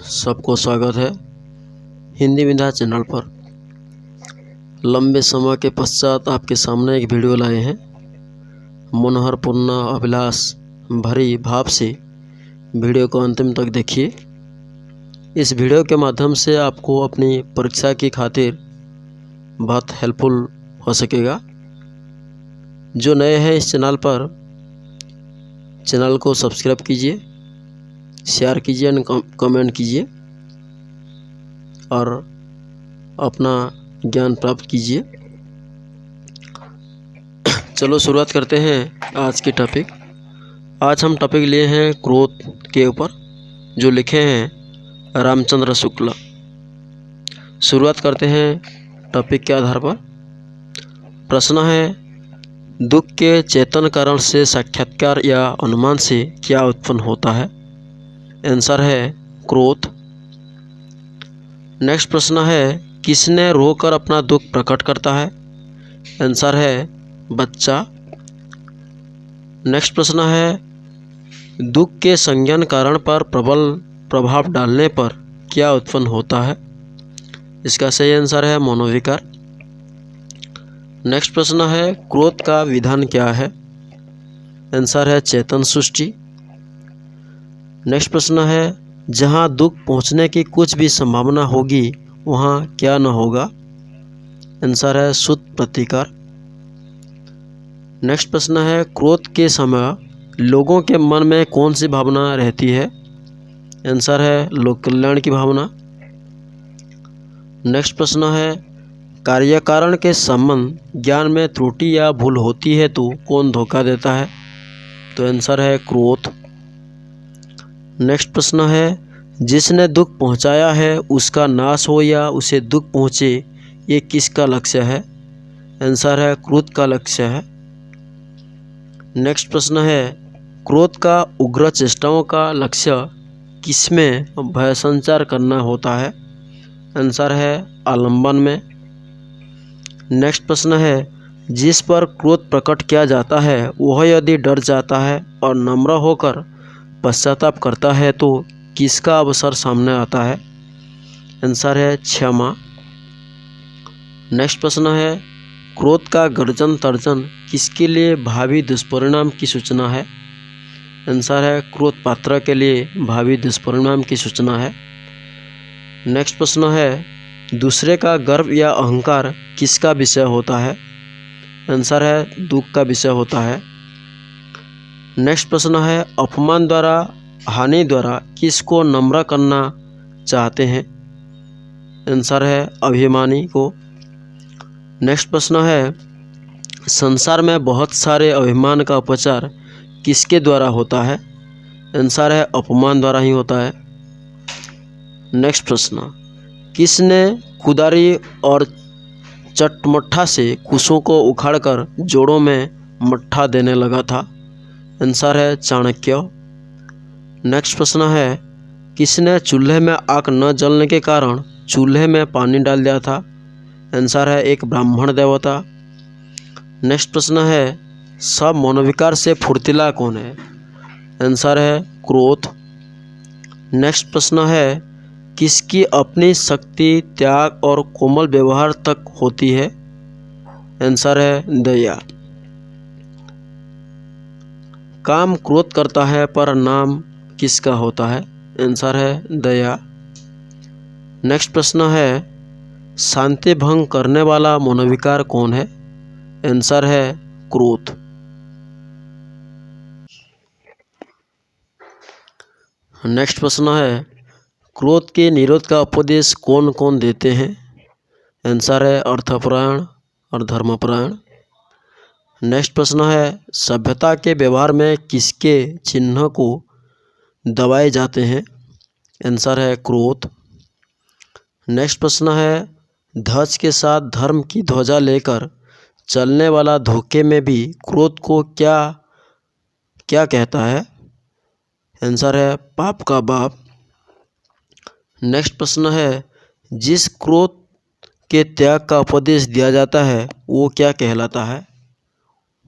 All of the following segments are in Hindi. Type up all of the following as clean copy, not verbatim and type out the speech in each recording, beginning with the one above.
सबको स्वागत है हिंदी विधा चैनल पर। लंबे समय के पश्चात आपके सामने एक वीडियो लाए हैं। मनोहर पूर्ण अभिलाष भरी भाव से वीडियो को अंतिम तक देखिए। इस वीडियो के माध्यम से आपको अपनी परीक्षा की खातिर बहुत हेल्पफुल हो सकेगा। जो नए हैं इस चैनल पर, चैनल को सब्सक्राइब कीजिए, शेयर कीजिए एंड कमेंट कीजिए और अपना ज्ञान प्राप्त कीजिए। चलो शुरुआत करते हैं आज के टॉपिक। आज हम टॉपिक लिए हैं क्रोध के ऊपर, जो लिखे हैं रामचंद्र शुक्ला। शुरुआत करते हैं टॉपिक के आधार पर। प्रश्न है, दुख के चेतन कारण से साक्षात्कार या अनुमान से क्या उत्पन्न होता है? आंसर है क्रोध। नेक्स्ट प्रश्न है, किसने रोकर अपना दुख प्रकट करता है? आंसर है बच्चा। नेक्स्ट प्रश्न है, दुख के संज्ञान कारण पर प्रबल प्रभाव डालने पर क्या उत्पन्न होता है? इसका सही आंसर है मनोविकार। नेक्स्ट प्रश्न है, क्रोध का विधान क्या है? आंसर है चेतन सृष्टि। नेक्स्ट प्रश्न है, जहाँ दुख पहुँचने की कुछ भी संभावना होगी वहाँ क्या न होगा? आंसर है शुद्ध प्रतिकार। नेक्स्ट प्रश्न है, क्रोध के समय लोगों के मन में कौन सी भावना रहती है? आंसर है लोक कल्याण की भावना। नेक्स्ट प्रश्न है, कार्य कारण के संबंध ज्ञान में त्रुटि या भूल होती है तो कौन धोखा देता है? तो आंसर है क्रोध। नेक्स्ट प्रश्न है, जिसने दुख पहुंचाया है उसका नाश हो या उसे दुख पहुंचे, ये किसका लक्ष्य है? आंसर है क्रोध का लक्ष्य है। नेक्स्ट प्रश्न है, क्रोध का उग्र चेष्टाओं का लक्ष्य किसमें भय संचार करना होता है? आंसर है आलंबन में। नेक्स्ट प्रश्न है, जिस पर क्रोध प्रकट किया जाता है वह यदि डर जाता है और नम्र होकर पश्चाताप करता है तो किसका अवसर सामने आता है? आंसर है क्षमा। नेक्स्ट प्रश्न है, क्रोध का गर्जन तर्जन किसके लिए भावी दुष्परिणाम की सूचना है? आंसर है क्रोध पात्र के लिए भावी दुष्परिणाम की सूचना है। नेक्स्ट प्रश्न है, दूसरे का गर्व या अहंकार किसका विषय होता है? आंसर है दुख का विषय होता है। नेक्स्ट प्रश्न है, अपमान द्वारा हानि द्वारा किसको नम्र करना चाहते हैं? आंसर है अभिमानी को। नेक्स्ट प्रश्न है, संसार में बहुत सारे अभिमान का उपचार किसके द्वारा होता है? आंसर है अपमान द्वारा ही होता है। नेक्स्ट प्रश्न, किसने कुदारी और चटमट्ठा से कुशों को उखाड़कर जोड़ों में मट्ठा देने लगा था? आंसर है चाणक्य। नेक्स्ट प्रश्न है, किसने चूल्हे में आग न जलने के कारण चूल्हे में पानी डाल दिया था? आंसर है एक ब्राह्मण देवता। नेक्स्ट प्रश्न है, सब मनोविकार से फुर्तीला कौन है? आंसर है क्रोध। नेक्स्ट प्रश्न है, किसकी अपनी शक्ति, त्याग और कोमल व्यवहार तक होती है? आंसर है दया। काम क्रोध करता है पर नाम किसका होता है? आंसर है दया। नेक्स्ट प्रश्न है, शांति भंग करने वाला मनोविकार कौन है? आंसर है क्रोध। नेक्स्ट प्रश्न है, क्रोध के निरोध का उपदेश कौन कौन देते हैं? आंसर है अर्थपरायण और धर्मपरायण। नेक्स्ट प्रश्न है, सभ्यता के व्यवहार में किसके चिन्ह को दबाए जाते हैं? आंसर है क्रोध। नेक्स्ट प्रश्न है, ध्वज के साथ धर्म की ध्वजा लेकर चलने वाला धोखे में भी क्रोध को क्या क्या कहता है? आंसर है पाप का बाप। नेक्स्ट प्रश्न है, जिस क्रोध के त्याग का उपदेश दिया जाता है वो क्या कहलाता है?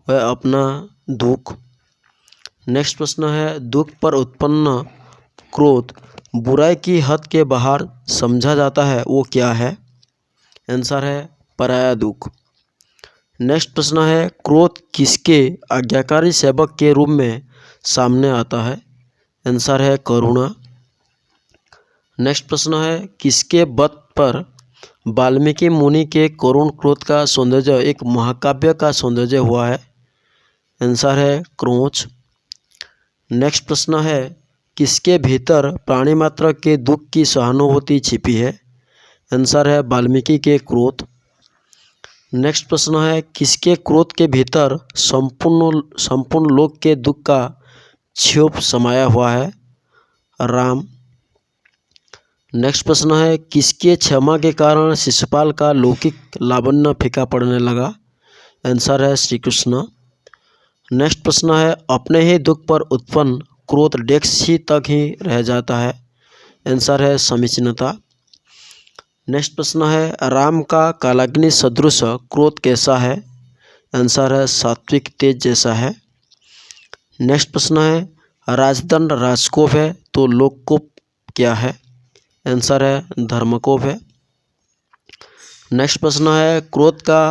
वह अपना दुख। नेक्स्ट प्रश्न है, दुख पर उत्पन्न क्रोध बुराई की हद के बाहर समझा जाता है वो क्या है? आंसर है पराया दुख। नेक्स्ट प्रश्न है, क्रोध किसके आज्ञाकारी सेवक के रूप में सामने आता है? आंसर है करुणा। नेक्स्ट प्रश्न है, किसके बत पर वाल्मीकि मुनि के करुण क्रोध का सौंदर्य एक महाकाव्य का सौंदर्य हुआ है? आंसर है क्रोच। नेक्स्ट प्रश्न है, किसके भीतर प्राणी मात्र के दुख की सहानुभूति छिपी है? आंसर है वाल्मीकि के क्रोध। नेक्स्ट प्रश्न है, किसके क्रोध के भीतर संपूर्ण लोक के दुख का क्षोभ समाया हुआ है? राम। नेक्स्ट प्रश्न है, किसके क्षमा के कारण शिशुपाल का लौकिक लावण्य फीका पड़ने लगा? आंसर है श्री कृष्ण। नेक्स्ट प्रश्न है, अपने ही दुख पर उत्पन्न क्रोध डेक्स ही तक ही रह जाता है? आंसर है समीचीनता। नेक्स्ट प्रश्न है, राम का कालाग्नि सदृश क्रोध कैसा है? आंसर है सात्विक तेज जैसा है। नेक्स्ट प्रश्न है, राजदंड राजकोप है तो लोककोप क्या है? आंसर है धर्मकोप है। नेक्स्ट प्रश्न है, क्रोध का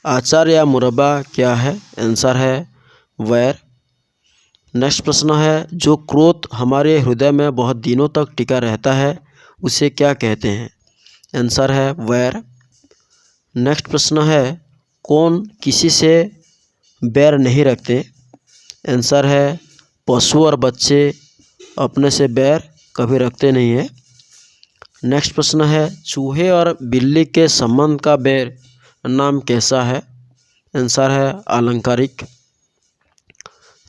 आचार या मुरब्बा क्या है? आंसर है वैर। नेक्स्ट प्रश्न है, जो क्रोध हमारे हृदय में बहुत दिनों तक टिका रहता है उसे क्या कहते हैं? आंसर है वैर। नेक्स्ट प्रश्न है, कौन किसी से बैर नहीं रखते? आंसर है पशु और बच्चे अपने से बैर कभी रखते नहीं है। नेक्स्ट प्रश्न है, चूहे और बिल्ली के संबंध का बैर नाम कैसा है? आंसर है अलंकारिक।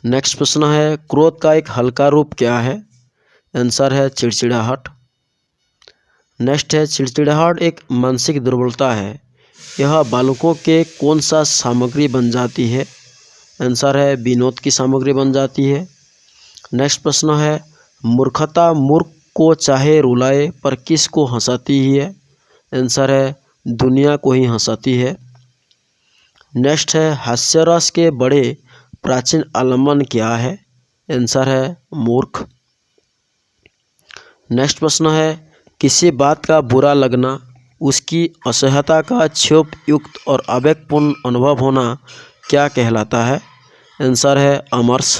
नेक्स्ट प्रश्न है, क्रोध का एक हल्का रूप क्या है? आंसर है चिड़चिड़ाहट। नेक्स्ट है, चिड़चिड़ाहट एक मानसिक दुर्बलता है, यह बालकों के कौन सा सामग्री बन जाती है? आंसर है विनोद की सामग्री बन जाती है। नेक्स्ट प्रश्न है, मूर्खता मूर्ख को चाहे रुलाए पर किस को हंसाती ही है? आंसर है दुनिया को ही हंसाती है। नेक्स्ट है, हास्यरस के बड़े प्राचीन आलम्बन क्या है? आंसर है मूर्ख। नेक्स्ट प्रश्न है, किसी बात का बुरा लगना, उसकी असह्यता का क्षोभ युक्त और आवेगपूर्ण अनुभव होना क्या कहलाता है? आंसर है अमर्ष।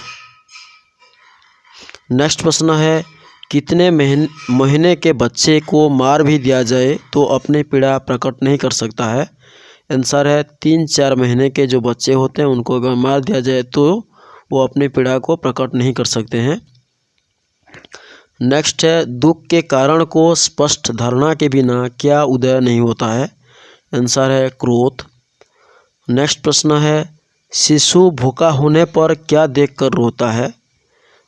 नेक्स्ट प्रश्न है, कितने महीने के बच्चे को मार भी दिया जाए तो अपनी पीड़ा प्रकट नहीं कर सकता है? आंसर है 3-4 महीने के जो बच्चे होते हैं उनको अगर मार दिया जाए तो वो अपनी पीड़ा को प्रकट नहीं कर सकते हैं। नेक्स्ट है, दुख के कारण को स्पष्ट धारणा के बिना क्या उदय नहीं होता है? आंसर है क्रोध। नेक्स्ट प्रश्न है, शिशु भूखा होने पर क्या देखकर रोता है?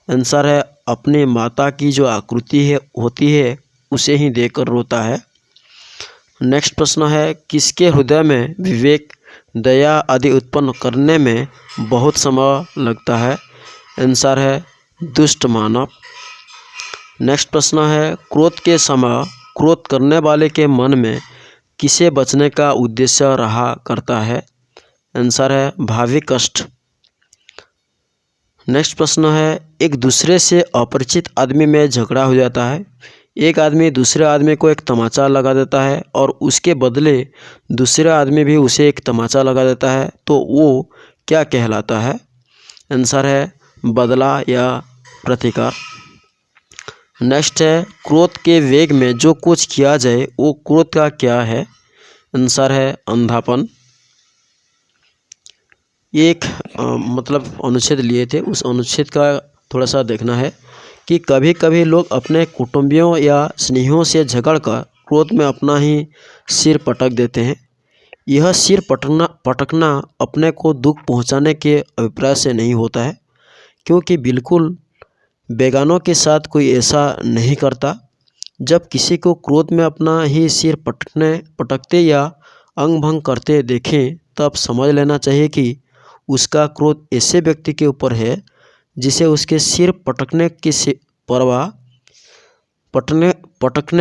आंसर है अपनी माता की जो आकृति है होती है उसे ही देखकर रोता है। नेक्स्ट प्रश्न है, किसके हृदय में विवेक दया आदि उत्पन्न करने में बहुत समय लगता है? आंसर है दुष्ट मानव। नेक्स्ट प्रश्न है, क्रोध के समय क्रोध करने वाले के मन में किसे बचने का उद्देश्य रहा करता है? आंसर है भावी कष्ट। नेक्स्ट प्रश्न है, एक दूसरे से अपरिचित आदमी में झगड़ा हो जाता है, एक आदमी दूसरे आदमी को एक तमाचा लगा देता है और उसके बदले दूसरा आदमी भी उसे एक तमाचा लगा देता है, तो वो क्या कहलाता है? आंसर है बदला या प्रतिकार। नेक्स्ट है, क्रोध के वेग में जो कुछ किया जाए वो क्रोध का क्या है? आंसर है अंधापन। एक मतलब अनुच्छेद लिए थे, उस अनुच्छेद का थोड़ा सा देखना है कि कभी कभी लोग अपने कुटुंबियों या स्नेहियों से झगड़कर क्रोध में अपना ही सिर पटक देते हैं। यह सिर पटकना अपने को दुख पहुंचाने के अभिप्राय से नहीं होता है, क्योंकि बिल्कुल बेगानों के साथ कोई ऐसा नहीं करता। जब किसी को क्रोध में अपना ही सिर पटकते या अंग भंग करते देखें तब समझ लेना चाहिए कि उसका क्रोध ऐसे व्यक्ति के ऊपर है जिसे उसके सिर पटकने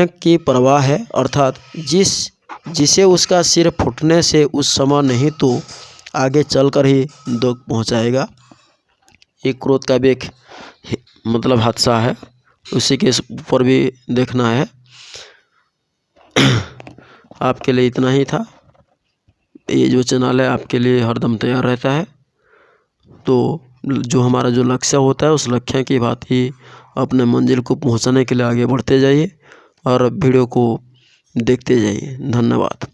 की परवाह है, अर्थात जिसे उसका सिर फूटने से उस समय नहीं तो आगे चलकर ही दुख पहुंचाएगा। ये क्रोध का भी एक मतलब हादसा है। उसी के ऊपर भी देखना है। आपके लिए इतना ही था। ये जो चैनल है आपके लिए हरदम तैयार रहता है। तो जो हमारा जो लक्ष्य होता है उस लक्ष्य की बात ही अपने मंजिल को पहुंचाने के लिए आगे बढ़ते जाइए और वीडियो को देखते जाइए। धन्यवाद।